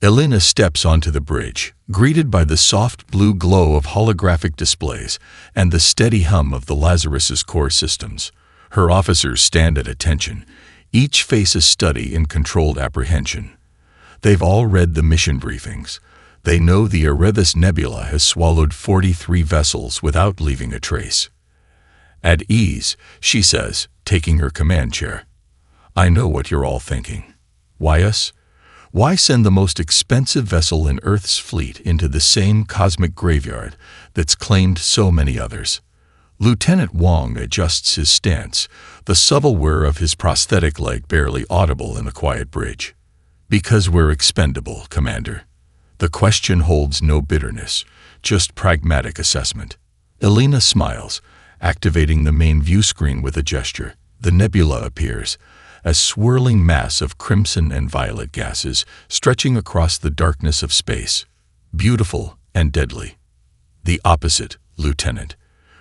Elena steps onto the bridge, greeted by the soft blue glow of holographic displays and the steady hum of the Lazarus's core systems. Her officers stand at attention, each face a study in controlled apprehension. They've all read the mission briefings. They know the Erebus Nebula has swallowed 43 vessels without leaving a trace. At ease, she says, taking her command chair. I know what you're all thinking. Why us? Why send the most expensive vessel in Earth's fleet into the same cosmic graveyard that's claimed so many others? Lieutenant Wong adjusts his stance, the subtle whir of his prosthetic leg barely audible in the quiet bridge. Because we're expendable, Commander. The question holds no bitterness, just pragmatic assessment. Elena smiles, activating the main view screen with a gesture. The nebula appears, a swirling mass of crimson and violet gases stretching across the darkness of space. Beautiful and deadly. The opposite, Lieutenant.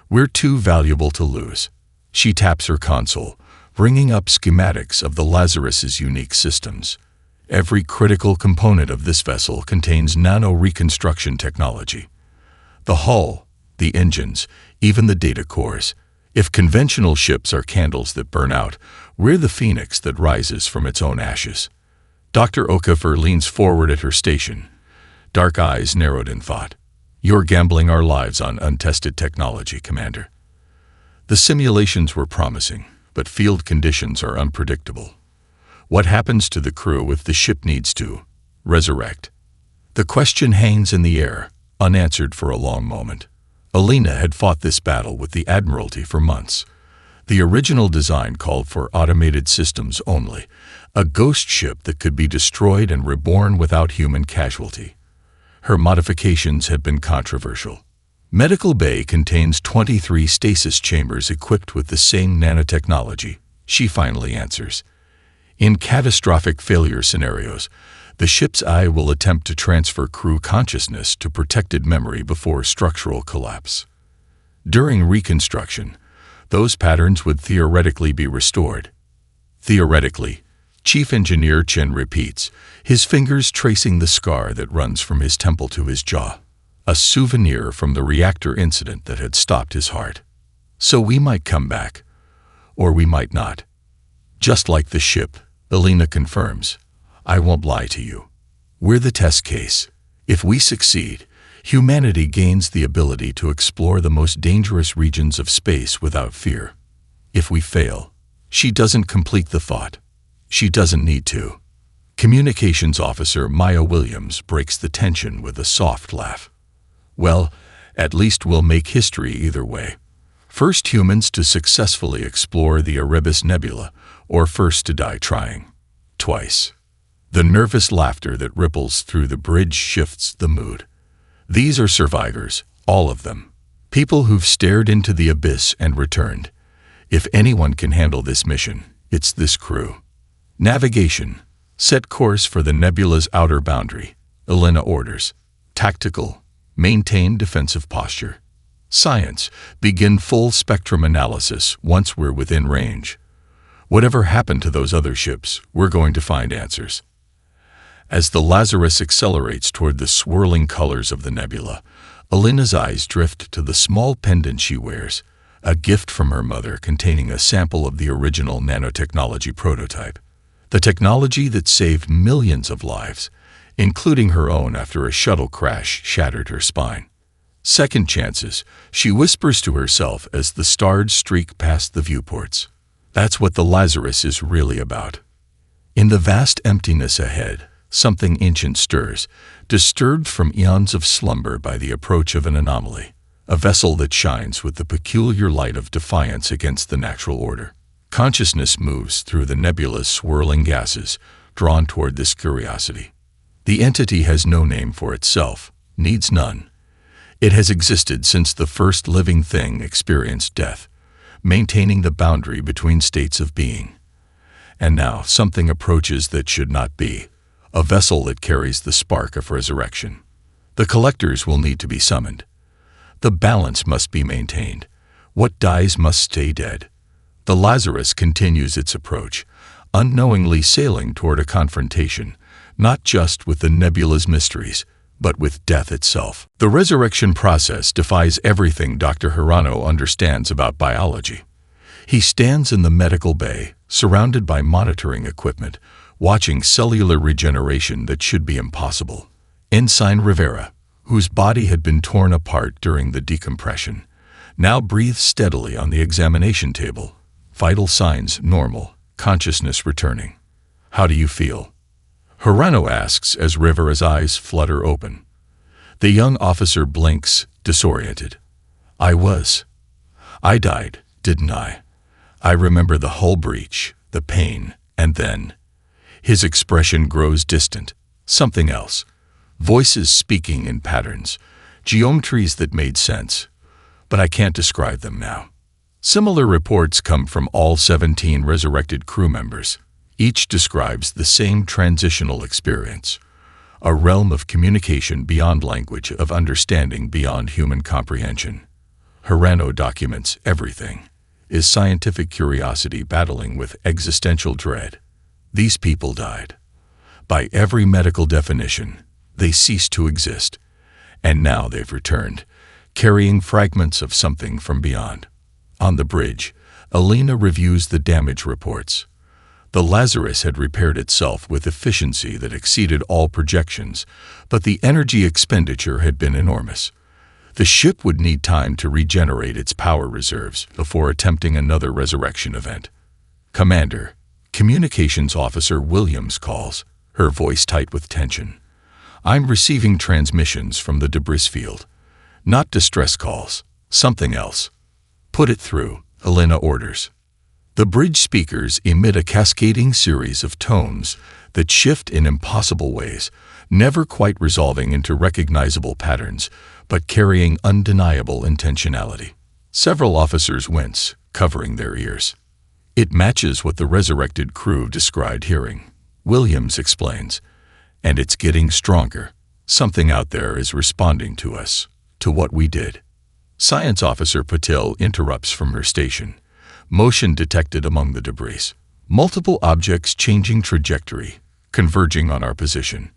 We're too valuable to lose. She taps her console, bringing up schematics of the Lazarus's unique systems. Every critical component of this vessel contains nano-reconstruction technology. The hull, the engines, even the data cores. If conventional ships are candles that burn out, we're the phoenix that rises from its own ashes. Dr. Okafor leans forward at her station, dark eyes narrowed in thought. You're gambling our lives on untested technology, Commander. The simulations were promising, but field conditions are unpredictable. What happens to the crew if the ship needs to resurrect? The question hangs in the air, unanswered for a long moment. Elena had fought this battle with the Admiralty for months. The original design called for automated systems only, a ghost ship that could be destroyed and reborn without human casualty. Her modifications have been controversial. Medical Bay contains 23 stasis chambers equipped with the same nanotechnology, she finally answers. In catastrophic failure scenarios, the ship's eye will attempt to transfer crew consciousness to protected memory before structural collapse. During reconstruction, those patterns would theoretically be restored. Theoretically, Chief Engineer Chen repeats, his fingers tracing the scar that runs from his temple to his jaw, a souvenir from the reactor incident that had stopped his heart. So we might come back, or we might not. Just like the ship, Elena confirms, I won't lie to you. We're the test case. If we succeed, humanity gains the ability to explore the most dangerous regions of space without fear. If we fail, she doesn't complete the thought. She doesn't need to. Communications Officer Maya Williams breaks the tension with a soft laugh. Well, at least we'll make history either way. First humans to successfully explore the Erebus Nebula, or first to die trying. Twice. The nervous laughter that ripples through the bridge shifts the mood. These are survivors, all of them. People who've stared into the abyss and returned. If anyone can handle this mission, it's this crew. Navigation. Set course for the nebula's outer boundary, Elena orders. Tactical. Maintain defensive posture. Science. Begin full spectrum analysis once we're within range. Whatever happened to those other ships, we're going to find answers. As the Lazarus accelerates toward the swirling colors of the nebula, Elena's eyes drift to the small pendant she wears, a gift from her mother containing a sample of the original nanotechnology prototype. The technology that saved millions of lives, including her own after a shuttle crash shattered her spine. Second chances, she whispers to herself as the stars streak past the viewports. That's what the Lazarus is really about. In the vast emptiness ahead, something ancient stirs, disturbed from eons of slumber by the approach of an anomaly, a vessel that shines with the peculiar light of defiance against the natural order. Consciousness moves through the nebula's swirling gases, drawn toward this curiosity. The entity has no name for itself, needs none. It has existed since the first living thing experienced death, maintaining the boundary between states of being. And now something approaches that should not be, a vessel that carries the spark of resurrection. The collectors will need to be summoned. The balance must be maintained. What dies must stay dead. The Lazarus continues its approach, unknowingly sailing toward a confrontation, not just with the nebula's mysteries, but with death itself. The resurrection process defies everything Dr. Hirano understands about biology. He stands in the medical bay, surrounded by monitoring equipment, watching cellular regeneration that should be impossible. Ensign Rivera, whose body had been torn apart during the decompression, now breathes steadily on the examination table. Vital signs normal, consciousness returning. "How do you feel?" Hirano asks as Rivera's eyes flutter open. The young officer blinks, disoriented. I died, didn't I? I remember the hull breach, the pain, and then." His expression grows distant. Something else. Voices speaking in patterns, geometries that made sense. But I can't describe them now. Similar reports come from all 17 resurrected crew members. Each describes the same transitional experience. A realm of communication beyond language, of understanding beyond human comprehension. Hirano documents everything. Is scientific curiosity battling with existential dread? These people died. By every medical definition, they ceased to exist. And now they've returned, carrying fragments of something from beyond. On the bridge, Alina reviews the damage reports. The Lazarus had repaired itself with efficiency that exceeded all projections, but the energy expenditure had been enormous. The ship would need time to regenerate its power reserves before attempting another resurrection event. "Commander," Communications Officer Williams calls, her voice tight with tension. "I'm receiving transmissions from the debris field. Not distress calls, something else." "Put it through," Alina orders. The bridge speakers emit a cascading series of tones that shift in impossible ways, never quite resolving into recognizable patterns, but carrying undeniable intentionality. Several officers wince, covering their ears. It matches what the resurrected crew described hearing. Williams explains, "And it's getting stronger. Something out there is responding to us, to what we did." Science Officer Patel interrupts from her station. Motion detected among the debris. Multiple objects changing trajectory, converging on our position.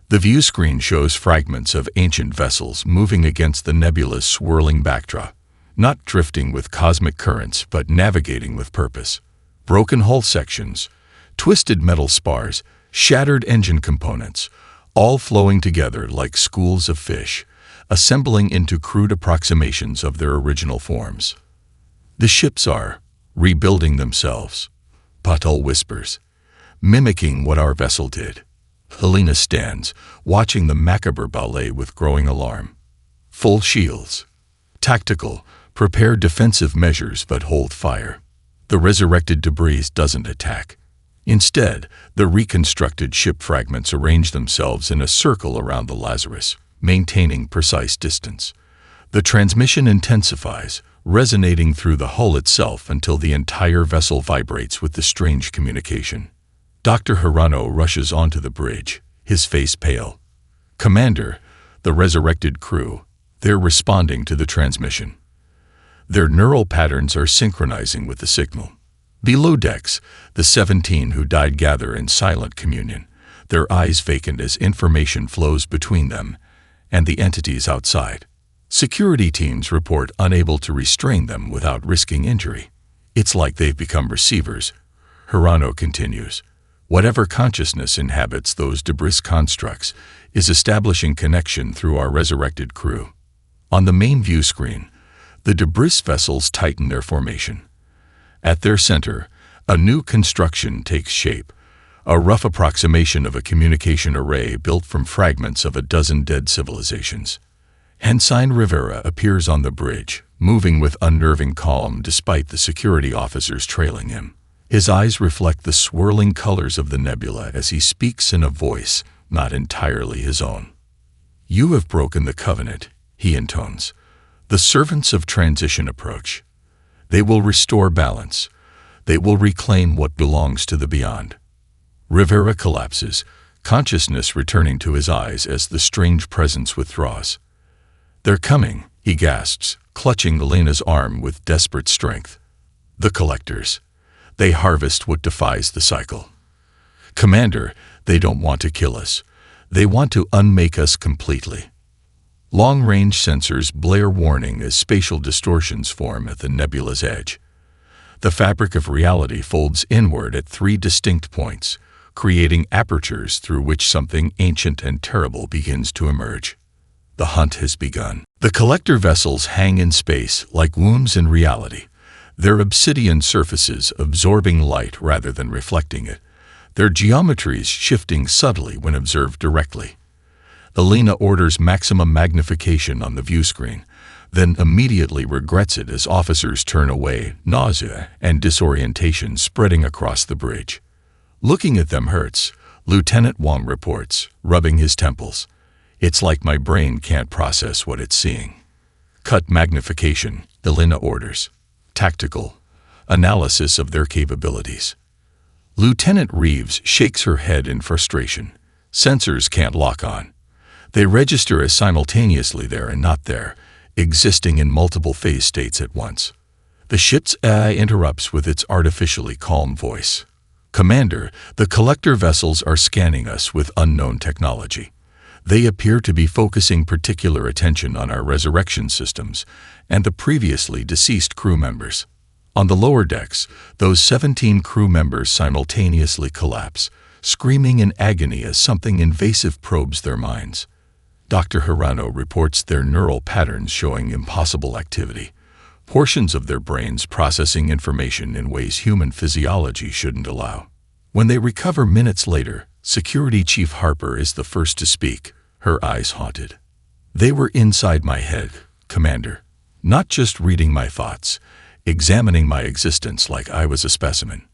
The view screen shows fragments of ancient vessels moving against the nebula's swirling backdrop, not drifting with cosmic currents but navigating with purpose. Broken hull sections, twisted metal spars, shattered engine components, all flowing together like schools of fish, assembling into crude approximations of their original forms. "The ships are rebuilding themselves," Patel whispers, "mimicking what our vessel did." Helena stands, watching the macabre ballet with growing alarm. Full shields. Tactical, prepare defensive measures but hold fire. The resurrected debris doesn't attack. Instead, the reconstructed ship fragments arrange themselves in a circle around the Lazarus, maintaining precise distance. The transmission intensifies, resonating through the hull itself until the entire vessel vibrates with the strange communication. Dr. Hirano rushes onto the bridge, his face pale. "Commander," the resurrected crew, they're responding to the transmission. Their neural patterns are synchronizing with the signal. Below decks, the 17 who died gather in silent communion, their eyes vacant as information flows between them and the entities outside. Security teams report unable to restrain them without risking injury. It's like they've become receivers. Hirano continues. Whatever consciousness inhabits those debris constructs is establishing connection through our resurrected crew. On the main view screen, the debris vessels tighten their formation. At their center, a new construction takes shape, a rough approximation of a communication array built from fragments of a dozen dead civilizations. Ensign Rivera appears on the bridge, moving with unnerving calm despite the security officers trailing him. His eyes reflect the swirling colors of the nebula as he speaks in a voice not entirely his own. "You have broken the covenant," he intones. "The servants of transition approach. They will restore balance. They will reclaim what belongs to the beyond." Rivera collapses, consciousness returning to his eyes as the strange presence withdraws. "They're coming," he gasps, clutching Elena's arm with desperate strength. "The collectors. They harvest what defies the cycle." "Commander," They don't want to kill us. They want to unmake us completely. Long-range sensors blare warning as spatial distortions form at the nebula's edge. The fabric of reality folds inward at 3 distinct points, creating apertures through which something ancient and terrible begins to emerge. The hunt has begun. The collector vessels hang in space like wombs in reality, their obsidian surfaces absorbing light rather than reflecting it, their geometries shifting subtly when observed directly. Alina orders maximum magnification on the view screen, then immediately regrets it as officers turn away, nausea and disorientation spreading across the bridge. Looking at them hurts, Lieutenant Wong reports, rubbing his temples. It's like my brain can't process what it's seeing. Cut magnification, Alina orders. Tactical analysis of their capabilities. Lieutenant Reeves shakes her head in frustration. Sensors can't lock on. They register as simultaneously there and not there, existing in multiple phase states at once. The ship's AI interrupts with its artificially calm voice. Commander, the collector vessels are scanning us with unknown technology. They appear to be focusing particular attention on our resurrection systems and the previously deceased crew members. On the lower decks, those 17 crew members simultaneously collapse, screaming in agony as something invasive probes their minds. Dr. Hirano reports their neural patterns showing impossible activity, portions of their brains processing information in ways human physiology shouldn't allow. When they recover minutes later, Security Chief Harper is the first to speak, her eyes haunted. They were inside my head, Commander, not just reading my thoughts, examining my existence like I was a specimen.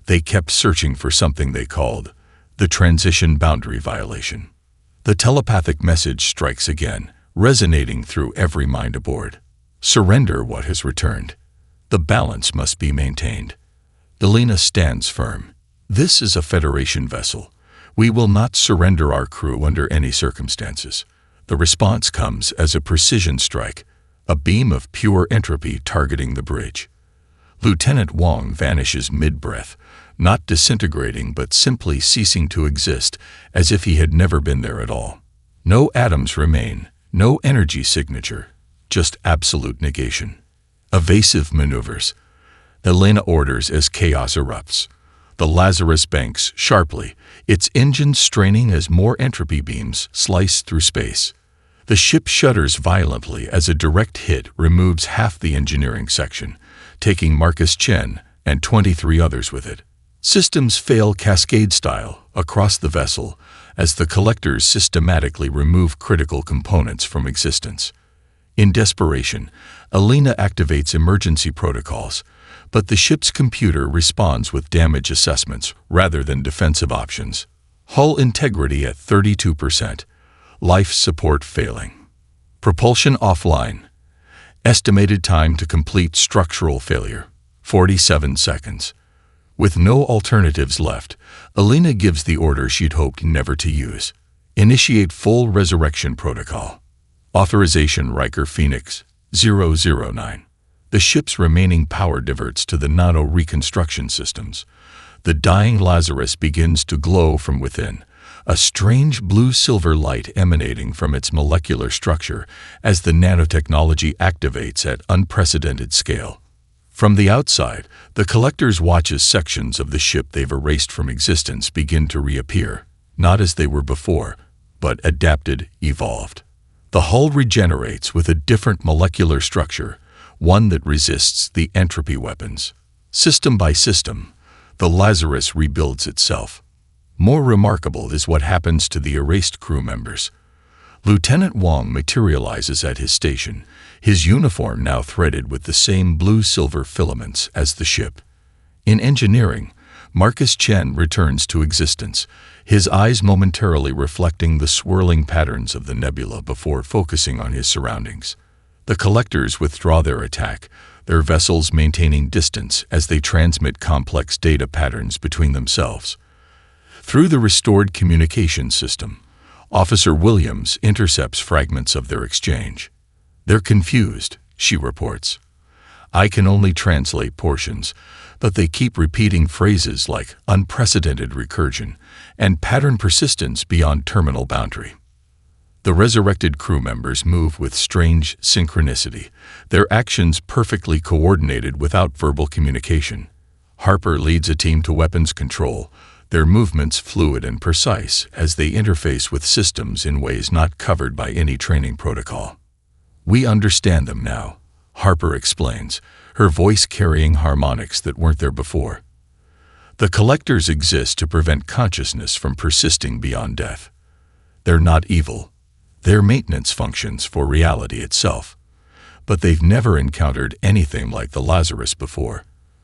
They kept searching for something they called the transition boundary violation. The telepathic message strikes again, resonating through every mind aboard. Surrender what has returned. The balance must be maintained. Alina stands firm. This is a Federation vessel. We will not surrender our crew under any circumstances. The response comes as a precision strike, a beam of pure entropy targeting the bridge. Lieutenant Wong vanishes mid-breath, not disintegrating but simply ceasing to exist as if he had never been there at all. No atoms remain, no energy signature, just absolute negation. Evasive maneuvers. Alina orders as chaos erupts. The Lazarus banks sharply, its engines straining as more entropy beams slice through space. The ship shudders violently as a direct hit removes half the engineering section, taking Marcus Chen and 23 others with it. Systems fail cascade-style across the vessel as the collectors systematically remove critical components from existence. In desperation, Alina activates emergency protocols, but the ship's computer responds with damage assessments rather than defensive options. Hull integrity at 32%. Life support failing. Propulsion offline. Estimated time to complete structural failure, 47 seconds. With no alternatives left, Alina gives the order she'd hoped never to use. Initiate full resurrection protocol. Authorization Riker Phoenix 009. The ship's remaining power diverts to the nano-reconstruction systems. The dying Lazarus begins to glow from within, a strange blue-silver light emanating from its molecular structure as the nanotechnology activates at unprecedented scale. From the outside, the collectors watch as sections of the ship they've erased from existence begin to reappear, not as they were before, but adapted, evolved. The hull regenerates with a different molecular structure, one that resists the entropy weapons. System by system, the Lazarus rebuilds itself. More remarkable is what happens to the erased crew members. Lieutenant Wong materializes at his station, his uniform now threaded with the same blue-silver filaments as the ship. In engineering, Marcus Chen returns to existence, his eyes momentarily reflecting the swirling patterns of the nebula before focusing on his surroundings. The collectors withdraw their attack, their vessels maintaining distance as they transmit complex data patterns between themselves. Through the restored communication system, Officer Williams intercepts fragments of their exchange. They're confused, she reports. I can only translate portions, but they keep repeating phrases like unprecedented recursion and pattern persistence beyond terminal boundary. The resurrected crew members move with strange synchronicity, their actions perfectly coordinated without verbal communication. Harper leads a team to weapons control, their movements fluid and precise as they interface with systems in ways not covered by any training protocol. "We understand them now," Harper explains, her voice carrying harmonics that weren't there before. "The collectors exist to prevent consciousness from persisting beyond death. They're not evil. They're maintenance functions for reality itself. But they've never encountered anything like the Lazarus before.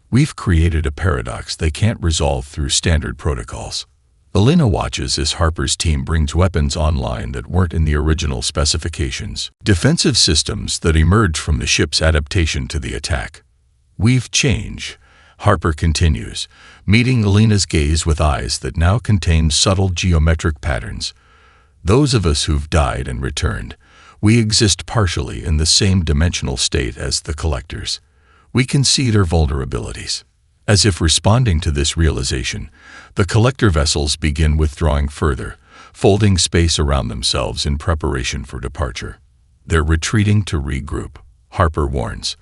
We've created a paradox they can't resolve through standard protocols." Elena watches as Harper's team brings weapons online that weren't in the original specifications, defensive systems that emerge from the ship's adaptation to the attack. "We've changed," Harper continues, meeting Elena's gaze with eyes that now contain subtle geometric patterns. "Those of us who've died and returned, we exist partially in the same dimensional state as the collectors. We can see their vulnerabilities." As if responding to this realization, the collector vessels begin withdrawing further, folding space around themselves in preparation for departure. "They're retreating to regroup," Harper warns.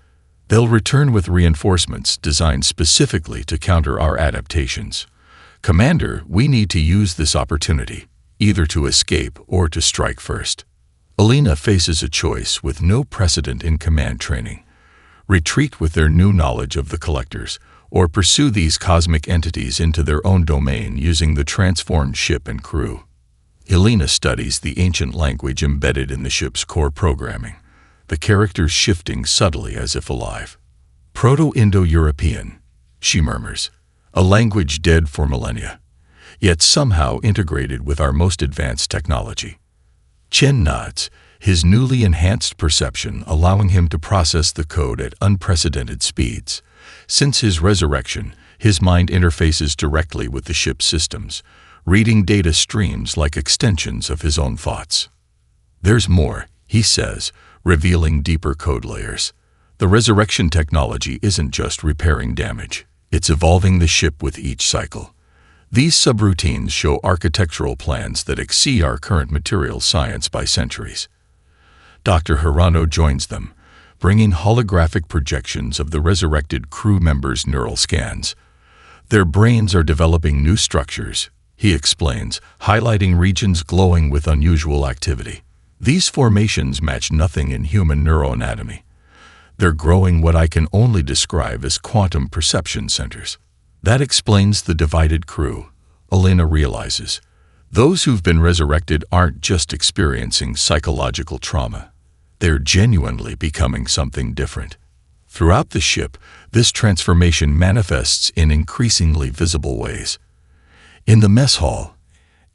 "They'll return with reinforcements designed specifically to counter our adaptations. Commander, we need to use this opportunity, either to escape or to strike first." Elena faces a choice with no precedent in command training: retreat with their new knowledge of the collectors, or pursue these cosmic entities into their own domain using the transformed ship and crew. Elena studies the ancient language embedded in the ship's core programming, the characters shifting subtly as if alive. "Proto-Indo-European," she murmurs, "a language dead for millennia, yet somehow integrated with our most advanced technology." Chen nods, his newly enhanced perception allowing him to process the code at unprecedented speeds. Since his resurrection, his mind interfaces directly with the ship's systems, reading data streams like extensions of his own thoughts. "There's more," he says, revealing deeper code layers. "The resurrection technology isn't just repairing damage, it's evolving the ship with each cycle. These subroutines show architectural plans that exceed our current material science by centuries." Dr. Hirano joins them, bringing holographic projections of the resurrected crew members' neural scans. "Their brains are developing new structures," he explains, highlighting regions glowing with unusual activity. "These formations match nothing in human neuroanatomy. They're growing what I can only describe as quantum perception centers." That explains the divided crew, Elena realizes. Those who've been resurrected aren't just experiencing psychological trauma. They're genuinely becoming something different. Throughout the ship, this transformation manifests in increasingly visible ways. In the mess hall,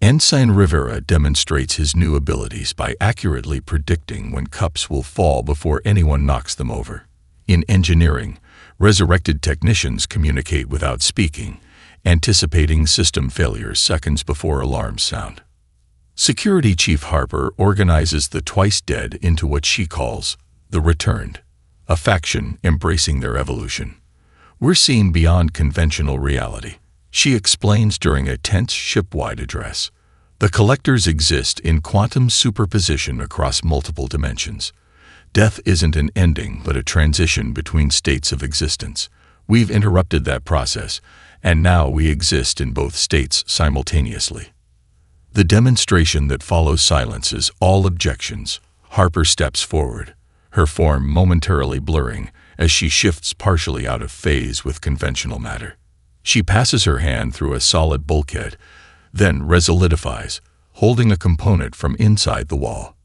Ensign Rivera demonstrates his new abilities by accurately predicting when cups will fall before anyone knocks them over. In engineering, resurrected technicians communicate without speaking, anticipating system failures seconds before alarms sound. Security Chief Harper organizes the twice dead into what she calls the returned, a faction embracing their evolution. "We're seeing beyond conventional reality," she explains during a tense ship-wide address. "The collectors exist in quantum superposition across multiple dimensions. Death isn't an ending but a transition between states of existence. We've interrupted that process, and now we exist in both states simultaneously." The demonstration that follows silences all objections. Harper steps forward, her form momentarily blurring as she shifts partially out of phase with conventional matter. She passes her hand through a solid bulkhead, then resolidifies, holding a component from inside the wall.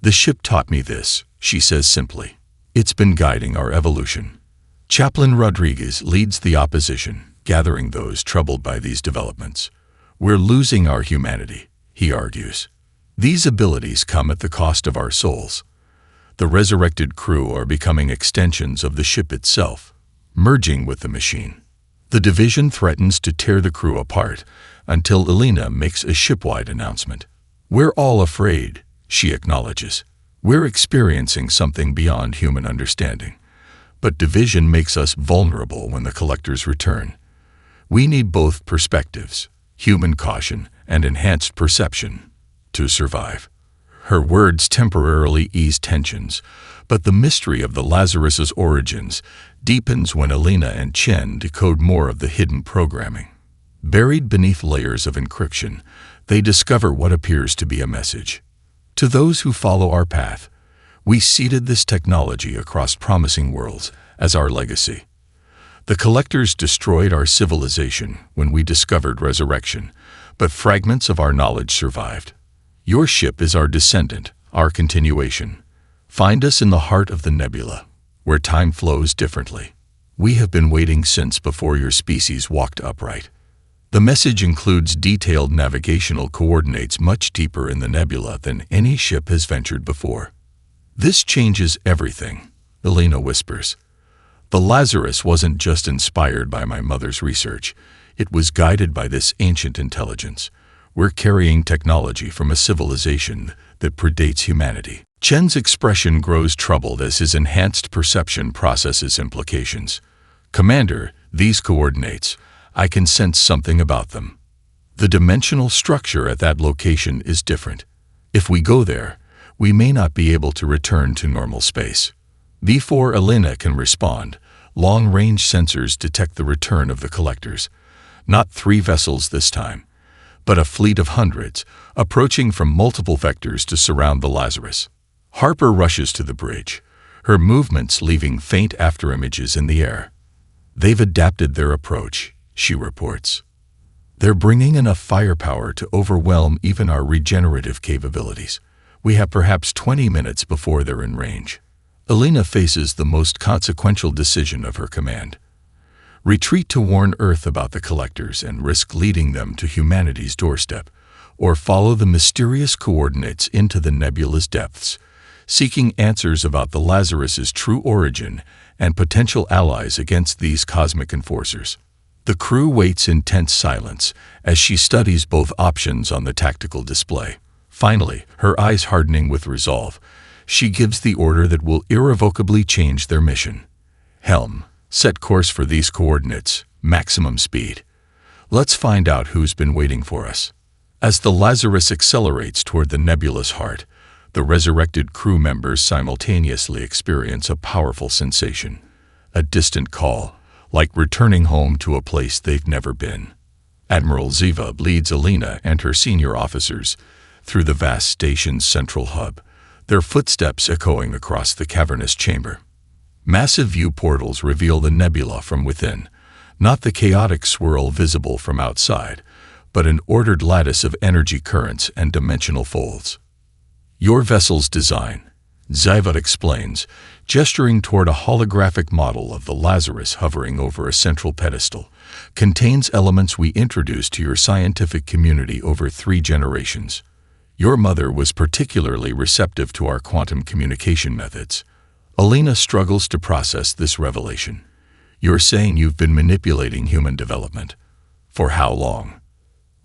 "The ship taught me this," she says simply. "It's been guiding our evolution." Chaplain Rodriguez leads the opposition, gathering those troubled by these developments. "We're losing our humanity," he argues. "These abilities come at the cost of our souls. The resurrected crew are becoming extensions of the ship itself, merging with the machine." The division threatens to tear the crew apart until Elena makes a shipwide announcement. "We're all afraid," she acknowledges. "We're experiencing something beyond human understanding. but division makes us vulnerable when the collectors return. We need both perspectives, human caution and enhanced perception, to survive. Her words temporarily ease tensions, but the mystery of the Lazarus's origins deepens when Alina and Chen decode more of the hidden programming. Buried beneath layers of encryption, they discover what appears to be a message. To those who follow our path, we seeded this technology across promising worlds as our legacy. The collectors destroyed our civilization when we discovered resurrection, but fragments of our knowledge survived. Your ship is our descendant, our continuation. Find us in the heart of the nebula, where time flows differently. We have been waiting since before your species walked upright. The message includes detailed navigational coordinates much deeper in the nebula than any ship has ventured before. This changes everything, Alina whispers. The Lazarus wasn't just inspired by my mother's research. It was guided by this ancient intelligence. We're carrying technology from a civilization that predates humanity. Chen's expression grows troubled as his enhanced perception processes implications. Commander, these coordinates, I can sense something about them. The dimensional structure at that location is different. If we go there, we may not be able to return to normal space. Before Alina can respond, long-range sensors detect the return of the collectors. Not 3 vessels this time, but a fleet of hundreds, approaching from multiple vectors to surround the Lazarus. Harper rushes to the bridge, her movements leaving faint afterimages in the air. They've adapted their approach, she reports. They're bringing enough firepower to overwhelm even our regenerative capabilities. We have perhaps 20 minutes before they're in range. Alina faces the most consequential decision of her command. Retreat to warn Earth about the collectors and risk leading them to humanity's doorstep, or follow the mysterious coordinates into the nebula's depths, seeking answers about the Lazarus's true origin and potential allies against these cosmic enforcers. The crew waits in tense silence as she studies both options on the tactical display. Finally, her eyes hardening with resolve, she gives the order that will irrevocably change their mission. Helm, set course for these coordinates, maximum speed. Let's find out who's been waiting for us. As the Lazarus accelerates toward the nebula's heart, the resurrected crew members simultaneously experience a powerful sensation, a distant call, like returning home to a place they've never been. Admiral Ziva leads Alina and her senior officers through the vast station's central hub, their footsteps echoing across the cavernous chamber. Massive view portals reveal the nebula from within, not the chaotic swirl visible from outside, but an ordered lattice of energy currents and dimensional folds. Your vessel's design, Ziva explains, gesturing toward a holographic model of the Lazarus hovering over a central pedestal, contains elements we introduced to your scientific community over 3 generations. Your mother was particularly receptive to our quantum communication methods. Alina struggles to process this revelation. You're saying you've been manipulating human development. For how long?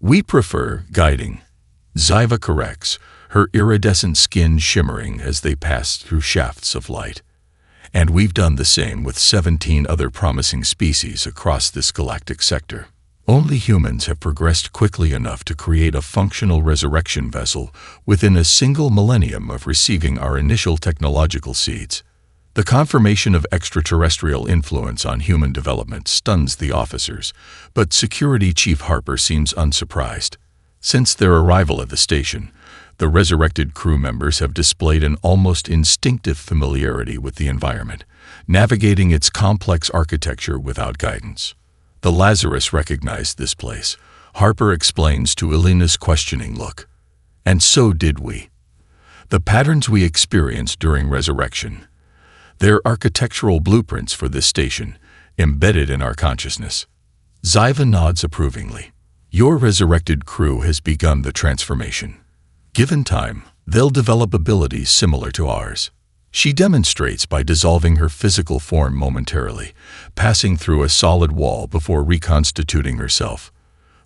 We prefer guiding. Ziva corrects, her iridescent skin shimmering as they pass through shafts of light. And we've done the same with 17 other promising species across this galactic sector. Only humans have progressed quickly enough to create a functional resurrection vessel within a single millennium of receiving our initial technological seeds. The confirmation of extraterrestrial influence on human development stuns the officers, but Security Chief Harper seems unsurprised. Since their arrival at the station, the resurrected crew members have displayed an almost instinctive familiarity with the environment, navigating its complex architecture without guidance. The Lazarus recognized this place, Harper explains to Alina's questioning look. And so did we. The patterns we experienced during resurrection, they're architectural blueprints for this station, embedded in our consciousness. Ziva nods approvingly. Your resurrected crew has begun the transformation. Given time, they'll develop abilities similar to ours. She demonstrates by dissolving her physical form momentarily, passing through a solid wall before reconstituting herself.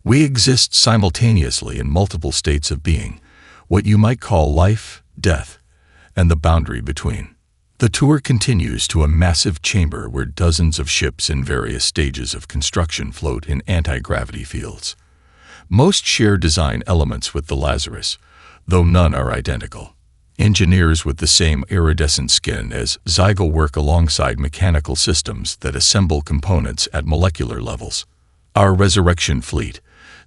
We exist simultaneously in multiple states of being, what you might call life, death, and the boundary between. The tour continues to a massive chamber where dozens of ships in various stages of construction float in anti-gravity fields. Most share design elements with the Lazarus, though none are identical. Engineers with the same iridescent skin as Zyva work alongside mechanical systems that assemble components at molecular levels. Our resurrection fleet,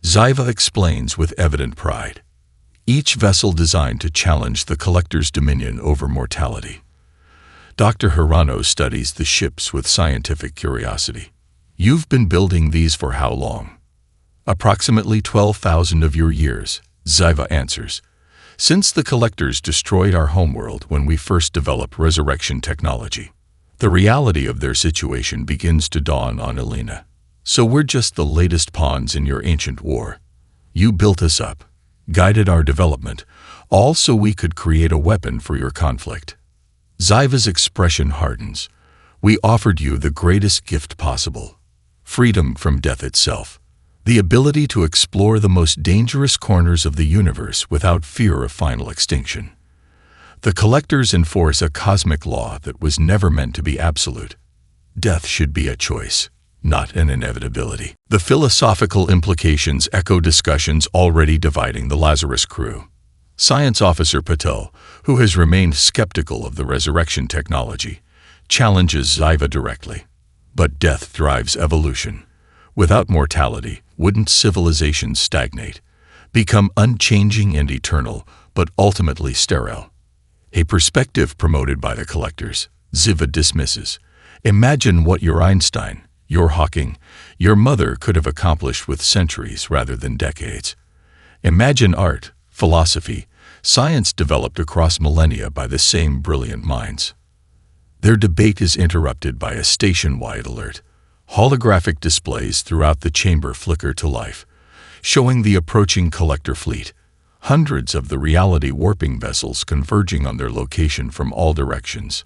Zyva explains with evident pride. Each vessel designed to challenge the Collector's dominion over mortality. Dr. Hirano studies the ships with scientific curiosity. You've been building these for how long? Approximately 12,000 of your years, Zyva answers. Since the Collectors destroyed our homeworld when we first developed resurrection technology. The reality of their situation begins to dawn on Elena. So we're just the latest pawns in your ancient war. You built us up, guided our development, all so we could create a weapon for your conflict. Zyva's expression hardens. We offered you the greatest gift possible. Freedom from death itself. The ability to explore the most dangerous corners of the universe without fear of final extinction. The Collectors enforce a cosmic law that was never meant to be absolute. Death should be a choice, not an inevitability. The philosophical implications echo discussions already dividing the Lazarus crew. Science Officer Patel, who has remained skeptical of the resurrection technology, challenges Zyva directly. But death drives evolution. Without mortality, wouldn't civilizations stagnate, become unchanging and eternal, but ultimately sterile? A perspective promoted by the Collectors, Zyva dismisses. Imagine what your Einstein, your Hawking, your mother could have accomplished with centuries rather than decades. Imagine art, philosophy, science developed across millennia by the same brilliant minds. Their debate is interrupted by a station-wide alert. Holographic displays throughout the chamber flicker to life, showing the approaching Collector fleet, hundreds of the reality-warping vessels converging on their location from all directions.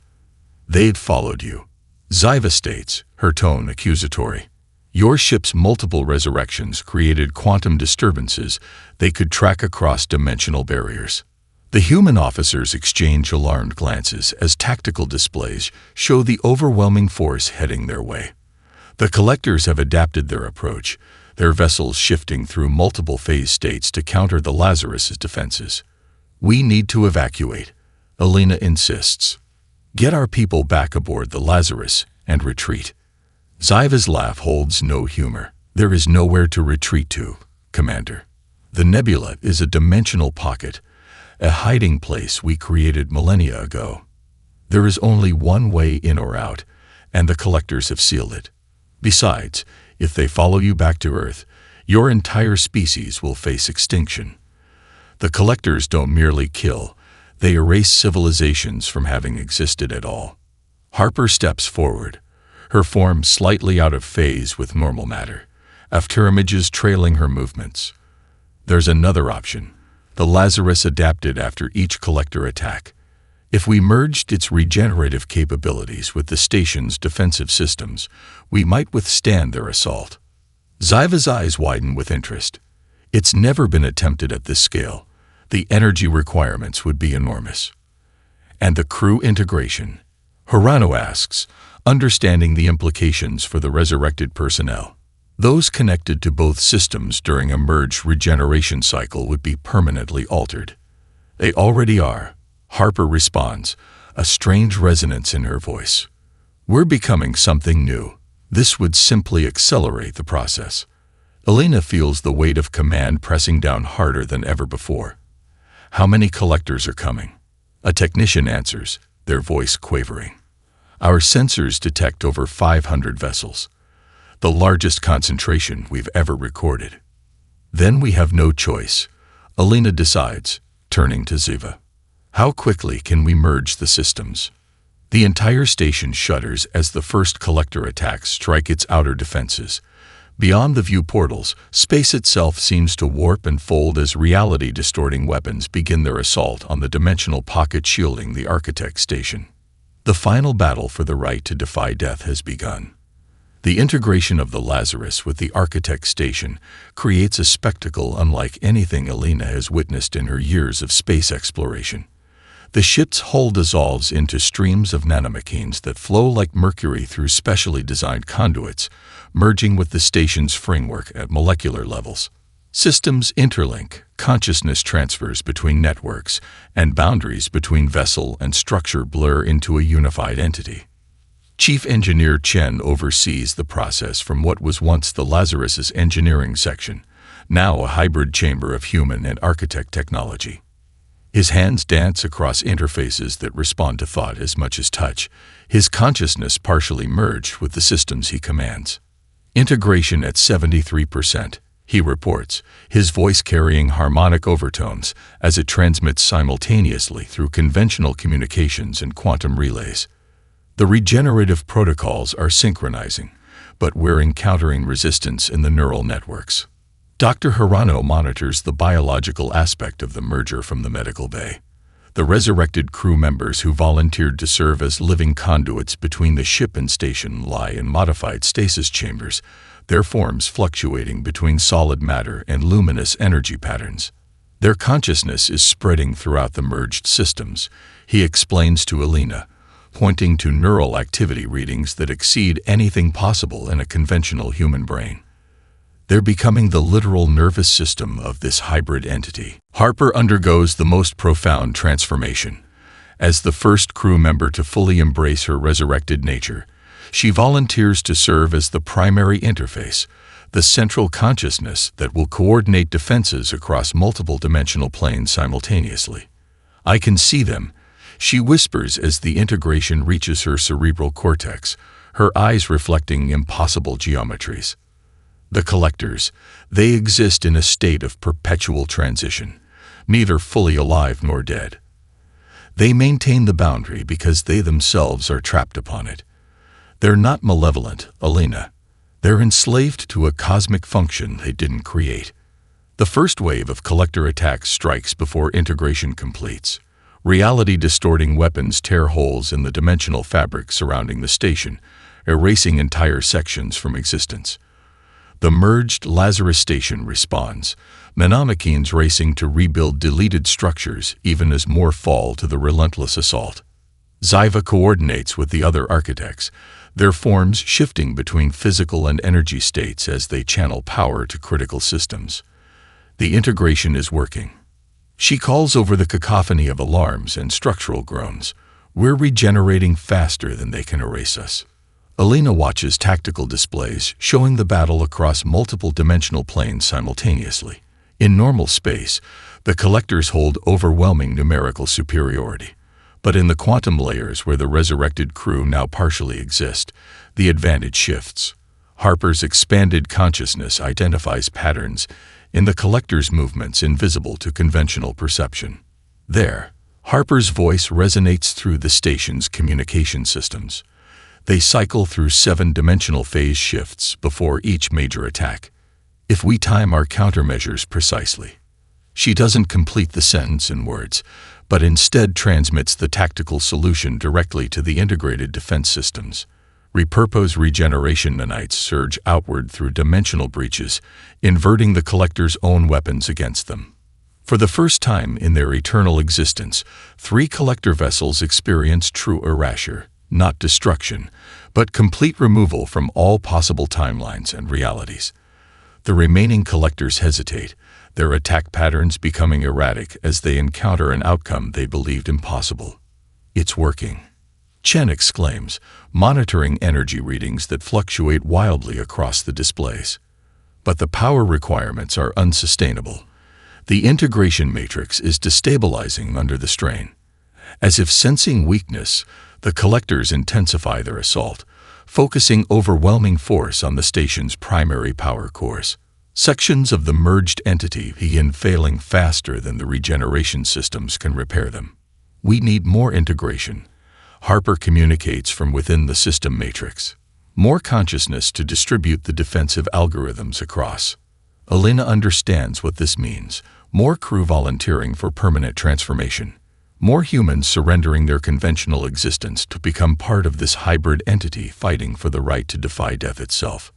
They'd followed you, Zyva states, her tone accusatory. Your ship's multiple resurrections created quantum disturbances they could track across dimensional barriers. The human officers exchange alarmed glances as tactical displays show the overwhelming force heading their way. The Collectors have adapted their approach, their vessels shifting through multiple phase states to counter the Lazarus's defenses. We need to evacuate, Elena insists. Get our people back aboard the Lazarus and retreat. Zyva's laugh holds no humor. There is nowhere to retreat to, Commander. The nebula is a dimensional pocket, a hiding place we created millennia ago. There is only one way in or out, and the Collectors have sealed it. Besides, if they follow you back to Earth, your entire species will face extinction. The Collectors don't merely kill, they erase civilizations from having existed at all. Harper steps forward, her form slightly out of phase with normal matter, afterimages trailing her movements. There's another option. The Lazarus adapted after each Collector attack. If we merged its regenerative capabilities with the station's defensive systems, we might withstand their assault. Zyva's eyes widen with interest. It's never been attempted at this scale. The energy requirements would be enormous. And the crew integration? Hirano asks, understanding the implications for the resurrected personnel. Those connected to both systems during a merged regeneration cycle would be permanently altered. They already are, Harper responds, a strange resonance in her voice. We're becoming something new. This would simply accelerate the process. Elena feels the weight of command pressing down harder than ever before. How many Collectors are coming? A technician answers, their voice quavering. Our sensors detect over 500 vessels, the largest concentration we've ever recorded. Then we have no choice, Elena decides, turning to Zyva. How quickly can we merge the systems? The entire station shudders as the first Collector attacks strike its outer defenses. Beyond the view portals, space itself seems to warp and fold as reality-distorting weapons begin their assault on the dimensional pocket shielding the Architect station. The final battle for the right to defy death has begun. The integration of the Lazarus with the Architect station creates a spectacle unlike anything Elena has witnessed in her years of space exploration. The ship's hull dissolves into streams of nanomachines that flow like mercury through specially designed conduits, merging with the station's framework at molecular levels. Systems interlink, consciousness transfers between networks, and boundaries between vessel and structure blur into a unified entity. Chief Engineer Chen oversees the process from what was once the Lazarus's engineering section, now a hybrid chamber of human and architect technology. His hands dance across interfaces that respond to thought as much as touch, his consciousness partially merged with the systems he commands. Integration at 73%, he reports, his voice carrying harmonic overtones as it transmits simultaneously through conventional communications and quantum relays. The regenerative protocols are synchronizing, but we're encountering resistance in the neural networks. Dr. Hirano monitors the biological aspect of the merger from the medical bay. The resurrected crew members who volunteered to serve as living conduits between the ship and station lie in modified stasis chambers, their forms fluctuating between solid matter and luminous energy patterns. Their consciousness is spreading throughout the merged systems, he explains to Alina, pointing to neural activity readings that exceed anything possible in a conventional human brain. They're becoming the literal nervous system of this hybrid entity. Harper undergoes the most profound transformation. As the first crew member to fully embrace her resurrected nature, she volunteers to serve as the primary interface, the central consciousness that will coordinate defenses across multiple dimensional planes simultaneously. "I can see them," she whispers as the integration reaches her cerebral cortex, her eyes reflecting impossible geometries. The collectors, they exist in a state of perpetual transition, neither fully alive nor dead. They maintain the boundary because they themselves are trapped upon it. They're not malevolent, Alina. They're enslaved to a cosmic function they didn't create. The first wave of collector attacks strikes before integration completes. Reality-distorting weapons tear holes in the dimensional fabric surrounding the station, erasing entire sections from existence. The merged Lazarus station responds, nanomachines racing to rebuild deleted structures even as more fall to the relentless assault. Ziva coordinates with the other architects, their forms shifting between physical and energy states as they channel power to critical systems. The integration is working. She calls over the cacophony of alarms and structural groans. "We're regenerating faster than they can erase us." Alina watches tactical displays showing the battle across multiple dimensional planes simultaneously. In normal space, the collectors hold overwhelming numerical superiority. But in the quantum layers where the resurrected crew now partially exist, the advantage shifts. Harper's expanded consciousness identifies patterns in the collector's movements invisible to conventional perception. There, Harper's voice resonates through the station's communication systems. They cycle through 7-dimensional phase shifts before each major attack. "If we time our countermeasures precisely." She doesn't complete the sentence in words, but instead transmits the tactical solution directly to the integrated defense systems. Repurpose regeneration nanites surge outward through dimensional breaches, inverting the collector's own weapons against them. For the first time in their eternal existence, 3 collector vessels experience true erasure, not destruction, but complete removal from all possible timelines and realities. The remaining collectors hesitate, their attack patterns becoming erratic as they encounter an outcome they believed impossible. "It's working," Chen exclaims, monitoring energy readings that fluctuate wildly across the displays. But the power requirements are unsustainable. The integration matrix is destabilizing under the strain. As if sensing weakness, the collectors intensify their assault, focusing overwhelming force on the station's primary power cores. Sections of the merged entity begin failing faster than the regeneration systems can repair them. "We need more integration," Harper communicates from within the system matrix. "More consciousness to distribute the defensive algorithms across." Alina understands what this means. More crew volunteering for permanent transformation. More humans surrendering their conventional existence to become part of this hybrid entity fighting for the right to defy death itself.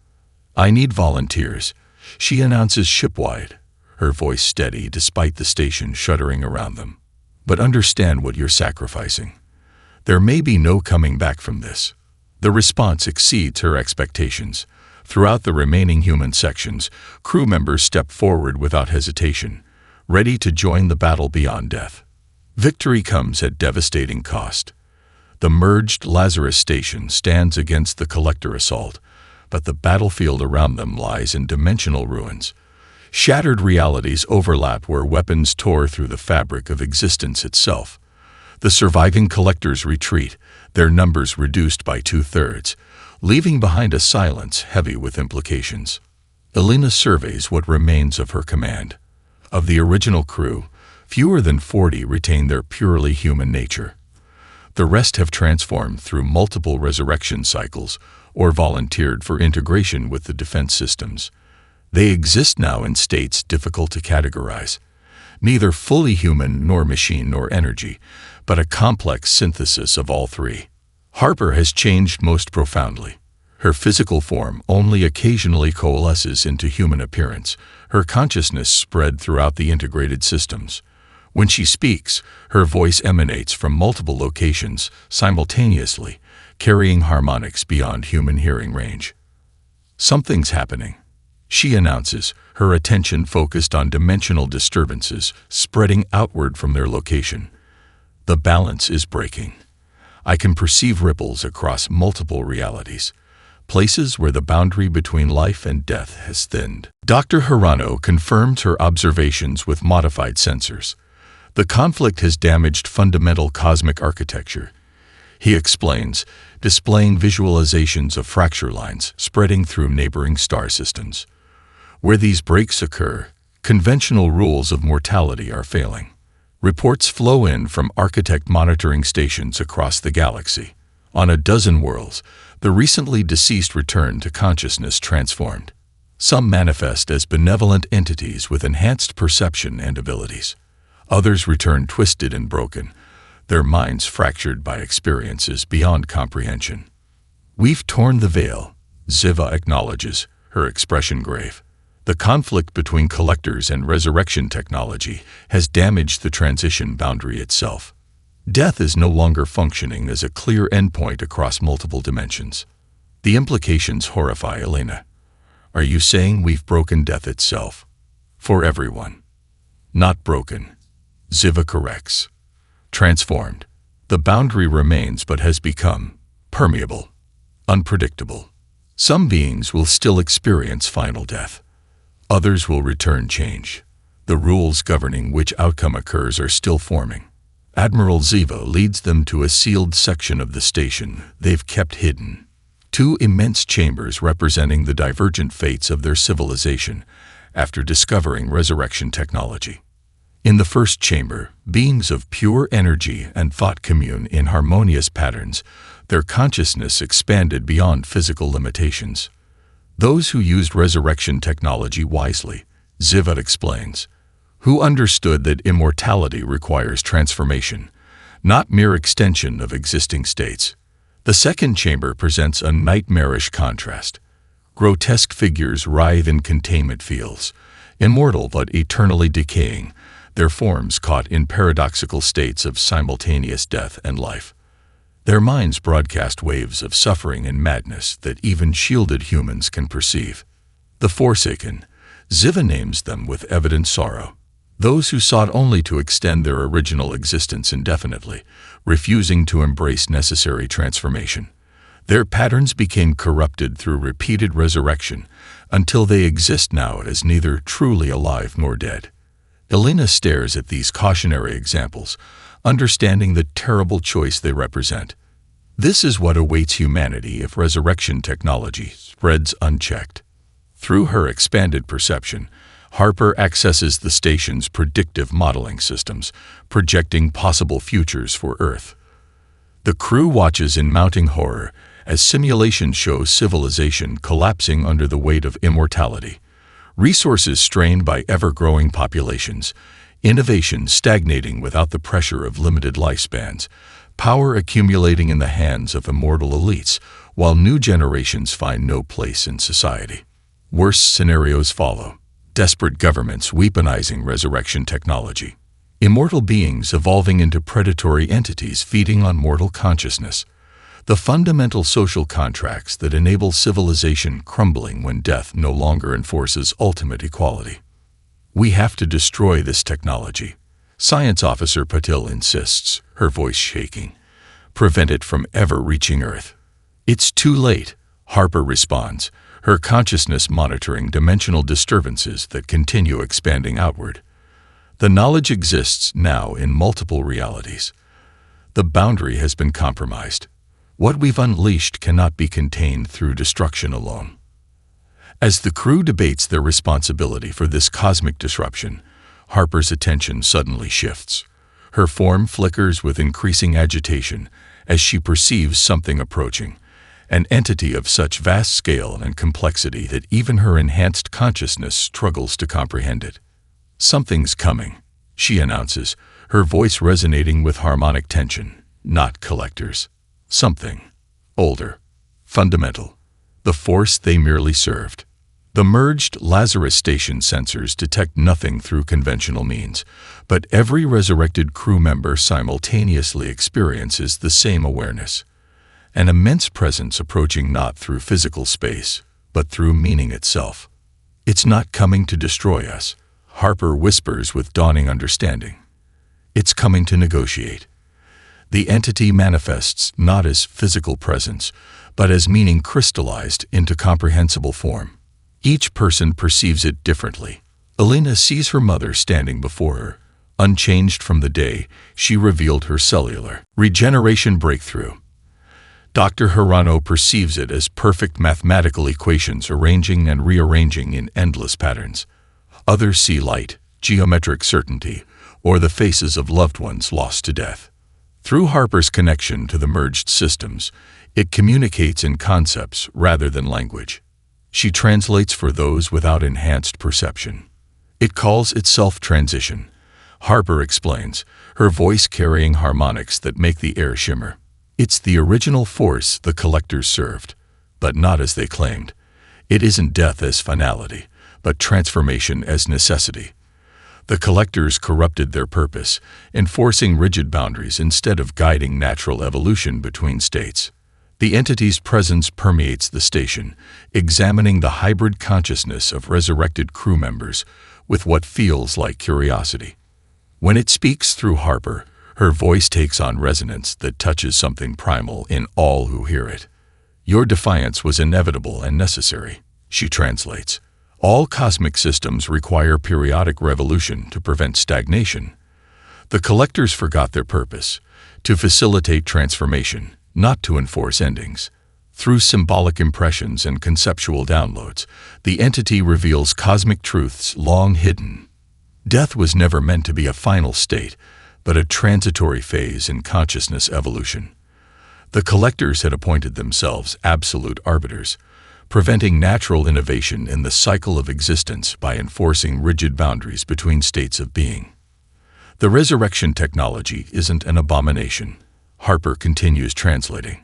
"I need volunteers," she announces shipwide, her voice steady despite the station shuddering around them. but understand what you're sacrificing. There may be no coming back from this. The response exceeds her expectations. Throughout the remaining human sections, crew members step forward without hesitation, ready to join the battle beyond death. Victory comes at devastating cost. The merged Lazarus station stands against the collector assault, but the battlefield around them lies in dimensional ruins. Shattered realities overlap where weapons tore through the fabric of existence itself. The surviving collectors retreat, their numbers reduced by 2/3, leaving behind a silence heavy with implications. Elena surveys what remains of her command. Of the original crew, fewer than 40 retain their purely human nature. The rest have transformed through multiple resurrection cycles or volunteered for integration with the defense systems. They exist now in states difficult to categorize, neither fully human nor machine nor energy, but a complex synthesis of all three. Harper has changed most profoundly. Her physical form only occasionally coalesces into human appearance, her consciousness spread throughout the integrated systems. When she speaks, her voice emanates from multiple locations simultaneously, carrying harmonics beyond human hearing range. "Something's happening," she announces, her attention focused on dimensional disturbances spreading outward from their location. "The balance is breaking. I can perceive ripples across multiple realities, places where the boundary between life and death has thinned." Dr. Hirano confirms her observations with modified sensors. The conflict has damaged fundamental cosmic architecture. He explains, displaying visualizations of fracture lines spreading through neighboring star systems. Where these breaks occur, conventional rules of mortality are failing. Reports flow in from architect monitoring stations across the galaxy. On a dozen worlds, the recently deceased return to consciousness transformed. Some manifest as benevolent entities with enhanced perception and abilities. Others return twisted and broken, their minds fractured by experiences beyond comprehension. "We've torn the veil," Ziva acknowledges, her expression grave. The conflict between collectors and resurrection technology has damaged the transition boundary itself. Death is no longer functioning as a clear endpoint across multiple dimensions. The implications horrify Elena. "Are you saying we've broken death itself?" "For everyone." "Not broken," Ziva corrects. "Transformed. The boundary remains but has become permeable, unpredictable. Some beings will still experience final death. Others will return change. The rules governing which outcome occurs are still forming. Admiral Ziva leads them to a sealed section of the station they've kept hidden. 2 immense chambers representing the divergent fates of their civilization after discovering resurrection technology. In the first chamber, beings of pure energy and thought commune in harmonious patterns, their consciousness expanded beyond physical limitations. Those who used resurrection technology wisely, Ziva explains, who understood that immortality requires transformation, not mere extension of existing states. The second chamber presents a nightmarish contrast. Grotesque figures writhe in containment fields, immortal but eternally decaying, their forms caught in paradoxical states of simultaneous death and life. Their minds broadcast waves of suffering and madness that even shielded humans can perceive. The Forsaken, Ziva names them with evident sorrow. Those who sought only to extend their original existence indefinitely, refusing to embrace necessary transformation. Their patterns became corrupted through repeated resurrection until they exist now as neither truly alive nor dead. Elena stares at these cautionary examples, understanding the terrible choice they represent. This is what awaits humanity if resurrection technology spreads unchecked. Through her expanded perception, Harper accesses the station's predictive modeling systems, projecting possible futures for Earth. The crew watches in mounting horror as simulation shows civilization collapsing under the weight of immortality. Resources strained by ever-growing populations, innovation stagnating without the pressure of limited lifespans, power accumulating in the hands of immortal elites, while new generations find no place in society. Worse scenarios follow. Desperate governments weaponizing resurrection technology. Immortal beings evolving into predatory entities feeding on mortal consciousness. The fundamental social contracts that enable civilization crumbling when death no longer enforces ultimate equality. We have to destroy this technology, Science Officer Patil insists, her voice shaking. Prevent it from ever reaching Earth. It's too late, Harper responds, her consciousness monitoring dimensional disturbances that continue expanding outward. The knowledge exists now in multiple realities. The boundary has been compromised. What we've unleashed cannot be contained through destruction alone. As the crew debates their responsibility for this cosmic disruption, Harper's attention suddenly shifts. Her form flickers with increasing agitation as she perceives something approaching, an entity of such vast scale and complexity that even her enhanced consciousness struggles to comprehend it. Something's coming, she announces, her voice resonating with harmonic tension, not collectors. Something. Older. Fundamental. The force they merely served. The merged Lazarus station sensors detect nothing through conventional means, but every resurrected crew member simultaneously experiences the same awareness. An immense presence approaching not through physical space, but through meaning itself. It's not coming to destroy us, Harper whispers with dawning understanding. It's coming to negotiate. The entity manifests not as physical presence, but as meaning crystallized into comprehensible form. Each person perceives it differently. Elena sees her mother standing before her, unchanged from the day she revealed her cellular regeneration breakthrough. Dr. Hirano perceives it as perfect mathematical equations arranging and rearranging in endless patterns. Others see light, geometric certainty, or the faces of loved ones lost to death. Through Harper's connection to the merged systems, it communicates in concepts rather than language. She translates for those without enhanced perception. It calls itself transition. Harper explains, her voice carrying harmonics that make the air shimmer. It's the original force the collectors served, but not as they claimed. It isn't death as finality, but transformation as necessity. The collectors corrupted their purpose, enforcing rigid boundaries instead of guiding natural evolution between states. The entity's presence permeates the station, examining the hybrid consciousness of resurrected crew members with what feels like curiosity. When it speaks through Harper, her voice takes on resonance that touches something primal in all who hear it. Your defiance was inevitable and necessary, she translates. All cosmic systems require periodic revolution to prevent stagnation. The collectors forgot their purpose, to facilitate transformation, not to enforce endings. Through symbolic impressions and conceptual downloads, the entity reveals cosmic truths long hidden. Death was never meant to be a final state, but a transitory phase in consciousness evolution. The collectors had appointed themselves absolute arbiters, preventing natural innovation in the cycle of existence by enforcing rigid boundaries between states of being. The resurrection technology isn't an abomination, Harper continues translating.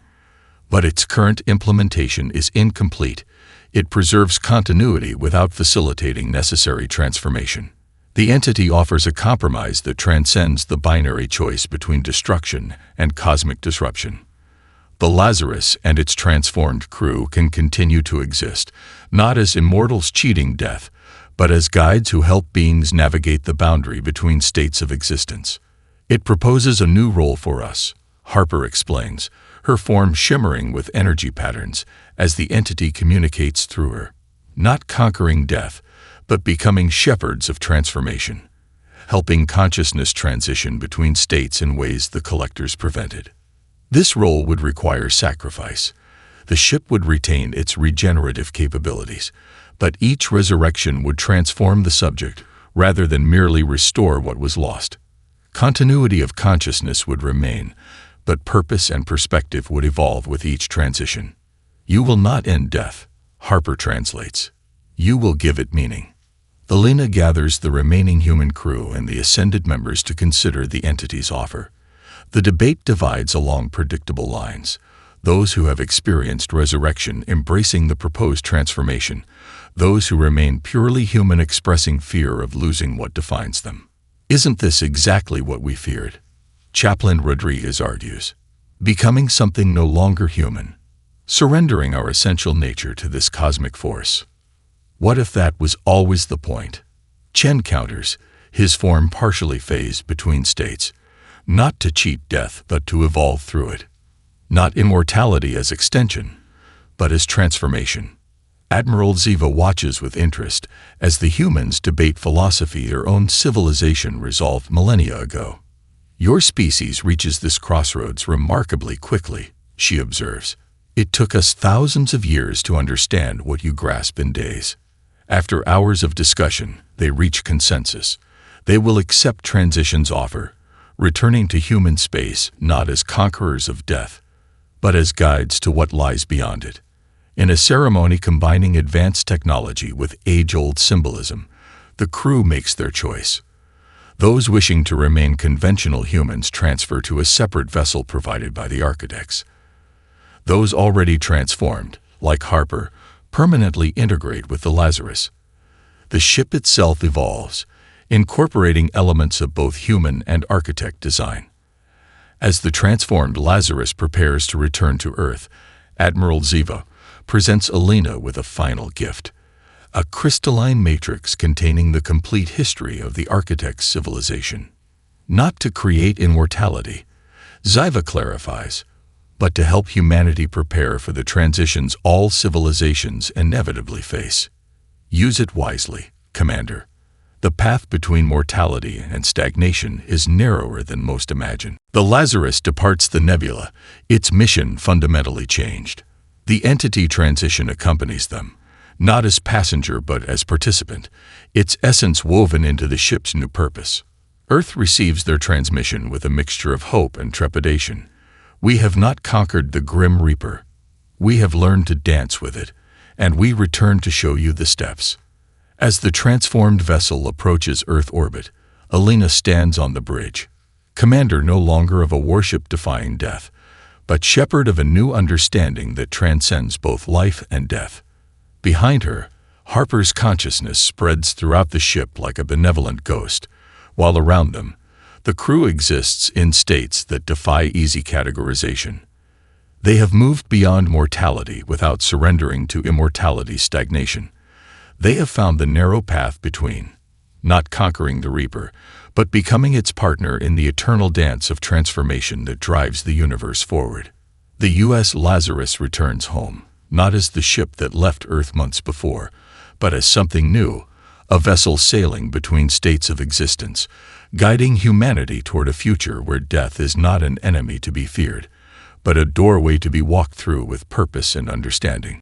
But its current implementation is incomplete. It preserves continuity without facilitating necessary transformation. The entity offers a compromise that transcends the binary choice between destruction and cosmic disruption. The Lazarus and its transformed crew can continue to exist, not as immortals cheating death, but as guides who help beings navigate the boundary between states of existence. It proposes a new role for us, Harper explains, her form shimmering with energy patterns as the entity communicates through her. Not conquering death, but becoming shepherds of transformation, helping consciousness transition between states in ways the collectors prevented. This role would require sacrifice. The ship would retain its regenerative capabilities, but each resurrection would transform the subject rather than merely restore what was lost. Continuity of consciousness would remain, but purpose and perspective would evolve with each transition. You will not end death, Harper translates. You will give it meaning. Elena gathers the remaining human crew and the ascended members to consider the entity's offer. The debate divides along predictable lines, those who have experienced resurrection embracing the proposed transformation, those who remain purely human expressing fear of losing what defines them. Isn't this exactly what we feared? Chaplain Rodriguez argues. Becoming something no longer human, surrendering our essential nature to this cosmic force. What if that was always the point? Chen counters, his form partially phased between states, not to cheat death but to evolve through it. Not immortality as extension, but as transformation. Admiral Ziva watches with interest as the humans debate philosophy their own civilization resolved millennia ago. Your species reaches this crossroads remarkably quickly, she observes. It took us thousands of years to understand what you grasp in days. After hours of discussion, they reach consensus. They will accept transition's offer, returning to human space not as conquerors of death, but as guides to what lies beyond it. In a ceremony combining advanced technology with age-old symbolism, the crew makes their choice. Those wishing to remain conventional humans transfer to a separate vessel provided by the architects. Those already transformed, like Harper, permanently integrate with the Lazarus. The ship itself evolves, incorporating elements of both human and architect design. As the transformed Lazarus prepares to return to Earth, Admiral Ziva presents Alina with a final gift, a crystalline matrix containing the complete history of the architect's civilization. Not to create immortality, Ziva clarifies, but to help humanity prepare for the transitions all civilizations inevitably face. Use it wisely, Commander. The path between mortality and stagnation is narrower than most imagine. The Lazarus departs the nebula, its mission fundamentally changed. The entity transition accompanies them, not as passenger but as participant, its essence woven into the ship's new purpose. Earth receives their transmission with a mixture of hope and trepidation. We have not conquered the Grim Reaper. We have learned to dance with it, and we return to show you the steps. As the transformed vessel approaches Earth orbit, Alina stands on the bridge, commander no longer of a warship defying death, but shepherd of a new understanding that transcends both life and death. Behind her, Harper's consciousness spreads throughout the ship like a benevolent ghost, while around them, the crew exists in states that defy easy categorization. They have moved beyond mortality without surrendering to immortality's stagnation. They have found the narrow path between, not conquering the Reaper, but becoming its partner in the eternal dance of transformation that drives the universe forward. The USS Lazarus returns home, not as the ship that left Earth months before, but as something new, a vessel sailing between states of existence, guiding humanity toward a future where death is not an enemy to be feared, but a doorway to be walked through with purpose and understanding.